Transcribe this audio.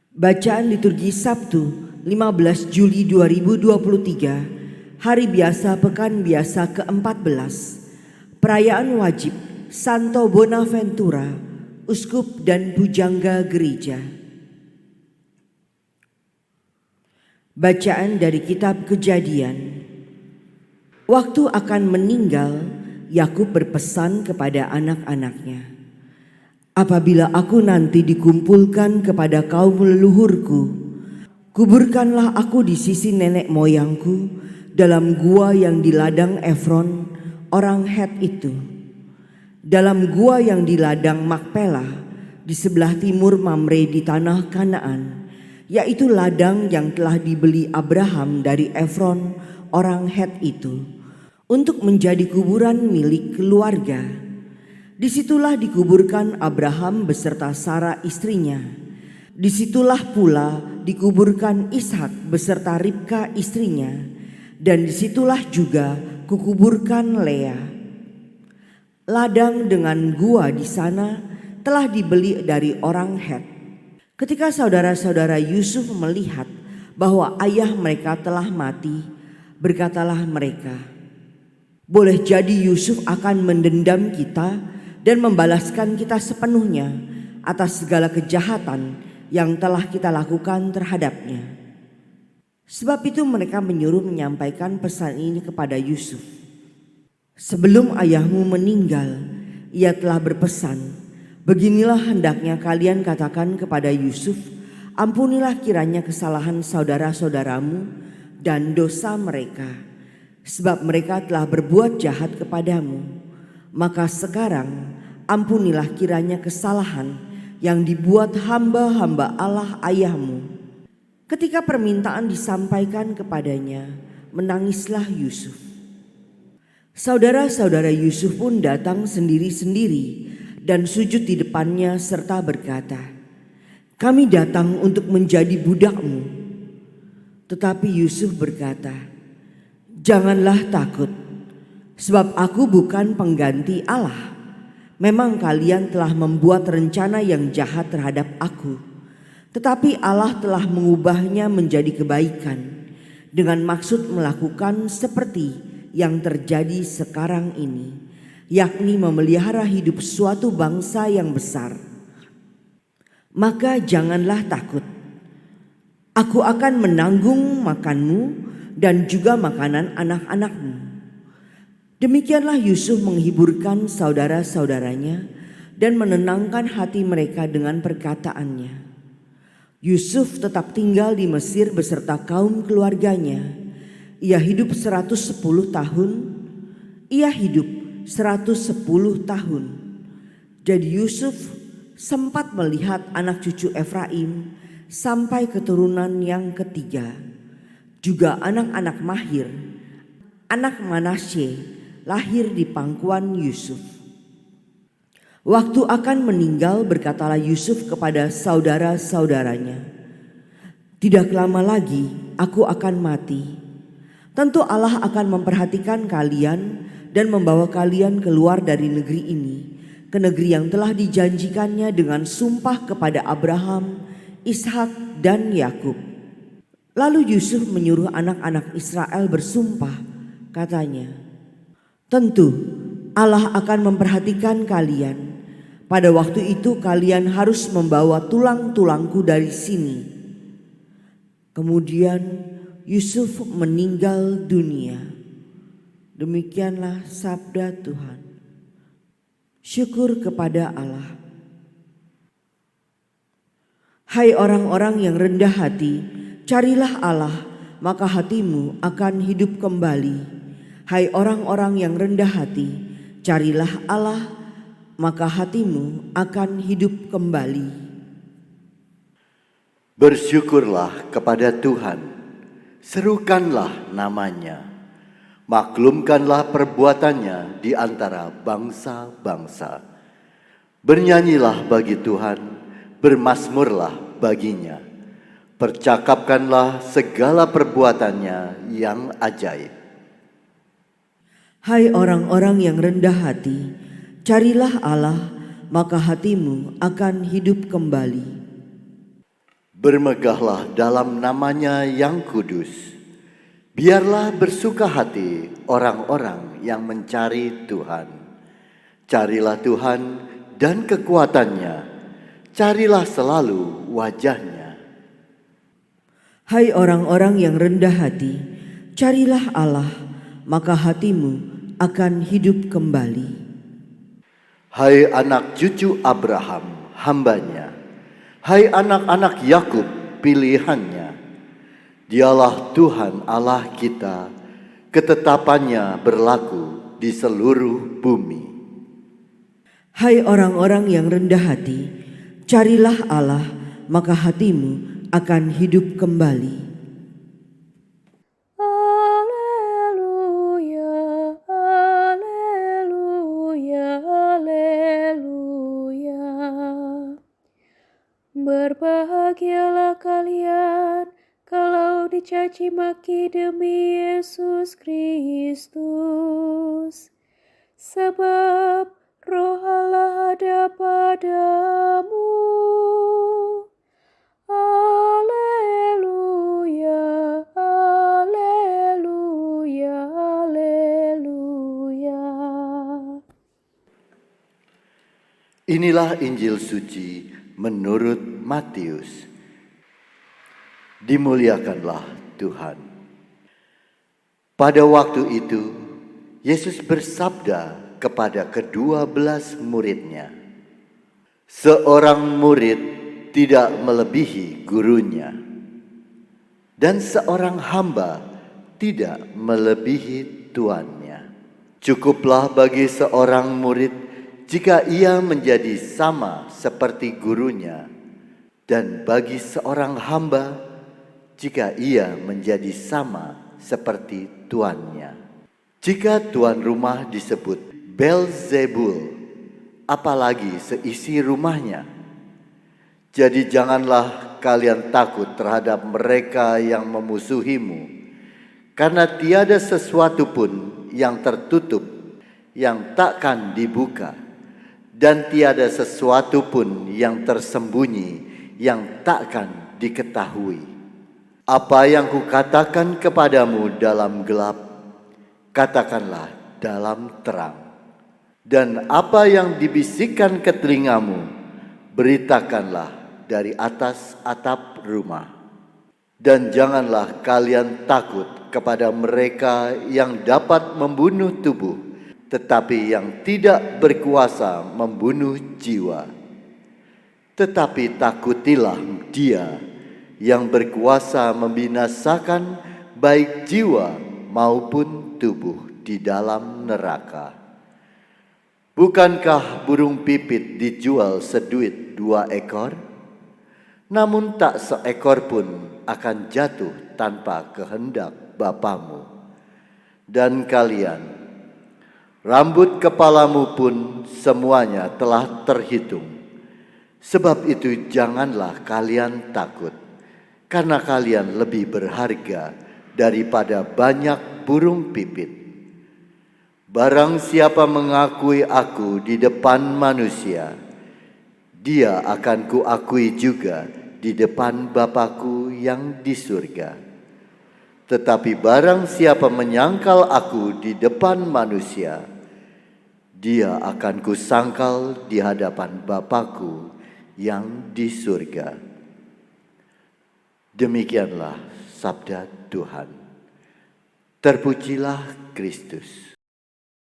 Bacaan liturgi Sabtu 15 Juli 2023, Hari Biasa Pekan Biasa ke-14, Perayaan Wajib Santo Bonaventura, Uskup dan Pujangga Gereja. Bacaan dari Kitab Kejadian. Waktu akan meninggal, Yakub berpesan kepada anak-anaknya, "Apabila aku nanti dikumpulkan kepada kaum leluhurku, kuburkanlah aku di sisi nenek moyangku dalam gua yang di ladang Efron orang Het itu, dalam gua yang di ladang Makpela di sebelah timur Mamre di tanah Kanaan, yaitu ladang yang telah dibeli Abraham dari Efron orang Het itu, untuk menjadi kuburan milik keluarga. Disitulah dikuburkan Abraham beserta Sara istrinya. Disitulah pula dikuburkan Ishak beserta Ribka istrinya. Dan disitulah juga kukuburkan Lea. Ladang dengan gua di sana telah dibeli dari orang Het. Ketika saudara-saudara Yusuf melihat bahwa ayah mereka telah mati, berkatalah mereka, 'Boleh jadi Yusuf akan mendendam kita dan membalaskan kita sepenuhnya atas segala kejahatan yang telah kita lakukan terhadapnya.' Sebab itu mereka menyuruh menyampaikan pesan ini kepada Yusuf. 'Sebelum ayahmu meninggal, ia telah berpesan, beginilah hendaknya kalian katakan kepada Yusuf, ampunilah kiranya kesalahan saudara-saudaramu dan dosa mereka, sebab mereka telah berbuat jahat kepadamu. Maka sekarang ampunilah kiranya kesalahan yang dibuat hamba-hamba Allah ayahmu.' Ketika permintaan disampaikan kepadanya, menangislah Yusuf. Saudara-saudara Yusuf pun datang sendiri-sendiri dan sujud di depannya serta berkata, 'Kami datang untuk menjadi budakmu.' Tetapi Yusuf berkata, 'Janganlah takut, sebab aku bukan pengganti Allah. Memang kalian telah membuat rencana yang jahat terhadap aku, tetapi Allah telah mengubahnya menjadi kebaikan dengan maksud melakukan seperti yang terjadi sekarang ini, yakni memelihara hidup suatu bangsa yang besar. Maka janganlah takut. Aku akan menanggung makanmu dan juga makanan anak-anakmu.' Demikianlah Yusuf menghiburkan saudara-saudaranya dan menenangkan hati mereka dengan perkataannya. Yusuf tetap tinggal di Mesir beserta kaum keluarganya. Ia hidup 110 tahun. Ia hidup 110 tahun. Jadi Yusuf sempat melihat anak cucu Efraim sampai keturunan yang ketiga. Juga anak-anak Mahir, anak Manasye, lahir di pangkuan Yusuf. Waktu akan meninggal, berkatalah Yusuf kepada saudara-saudaranya, 'Tidak lama lagi aku akan mati. Tentu Allah akan memperhatikan kalian dan membawa kalian keluar dari negeri ini, ke negeri yang telah dijanjikannya dengan sumpah kepada Abraham, Ishak dan Yakub.' Lalu Yusuf menyuruh anak-anak Israel bersumpah, katanya, 'Tentu Allah akan memperhatikan kalian. Pada waktu itu kalian harus membawa tulang-tulangku dari sini.' Kemudian Yusuf meninggal dunia." Demikianlah sabda Tuhan. Syukur kepada Allah. Hai orang-orang yang rendah hati, carilah Allah, maka hatimu akan hidup kembali. Hai orang-orang yang rendah hati, carilah Allah, maka hatimu akan hidup kembali. Bersyukurlah kepada Tuhan, serukanlah namanya, maklumkanlah perbuatannya di antara bangsa-bangsa. Bernyanyilah bagi Tuhan, bermazmurlah baginya, percakapkanlah segala perbuatannya yang ajaib. Hai orang-orang yang rendah hati, carilah Allah, maka hatimu akan hidup kembali. Bermegahlah dalam namanya yang kudus. Biarlah bersuka hati orang-orang yang mencari Tuhan. Carilah Tuhan dan kekuatannya. Carilah selalu wajahnya. Hai orang-orang yang rendah hati, carilah Allah, maka hatimu akan hidup kembali. Hai anak cucu Abraham, hambanya. Hai anak-anak Yakub, pilihannya. Dialah Tuhan Allah kita, ketetapannya berlaku di seluruh bumi. Hai orang-orang yang rendah hati, carilah Allah, maka hatimu akan hidup kembali. Haleluya, haleluya, haleluya. Berbahagialah kalian kalau dicaci maki demi Yesus Kristus, sebab Roh Allah ada padamu. Haleluya, haleluya, haleluya. Inilah Injil suci menurut Matius. Dimuliakanlah Tuhan. Pada waktu itu, Yesus bersabda kepada ke-12 muridnya, "Seorang murid tidak melebihi gurunya, dan seorang hamba tidak melebihi tuannya. Cukuplah bagi seorang murid jika ia menjadi sama seperti gurunya, dan bagi seorang hamba jika ia menjadi sama seperti tuannya. Jika tuan rumah disebut Belzebul, apalagi seisi rumahnya. Jadi janganlah kalian takut terhadap mereka yang memusuhimu, karena tiada sesuatu pun yang tertutup yang takkan dibuka, dan tiada sesuatu pun yang tersembunyi yang takkan diketahui. Apa yang kukatakan kepadamu dalam gelap, katakanlah dalam terang. Dan apa yang dibisikkan ke telingamu, beritakanlah dari atas atap rumah. Dan janganlah kalian takut kepada mereka yang dapat membunuh tubuh, tetapi yang tidak berkuasa membunuh jiwa. Tetapi takutilah Dia yang berkuasa membinasakan baik jiwa maupun tubuh di dalam neraka. Bukankah burung pipit dijual seduit 2 ekor? Namun tak seekor pun akan jatuh tanpa kehendak Bapamu. Dan kalian, rambut kepalamu pun semuanya telah terhitung. Sebab itu janganlah kalian takut, karena kalian lebih berharga daripada banyak burung pipit. Barang siapa mengakui aku di depan manusia, dia akan kuakui juga di depan Bapa-Ku yang di surga. Tetapi barang siapa menyangkal aku di depan manusia, dia akan kusangkal di hadapan Bapa-Ku yang di surga." Demikianlah sabda Tuhan. Terpujilah Kristus.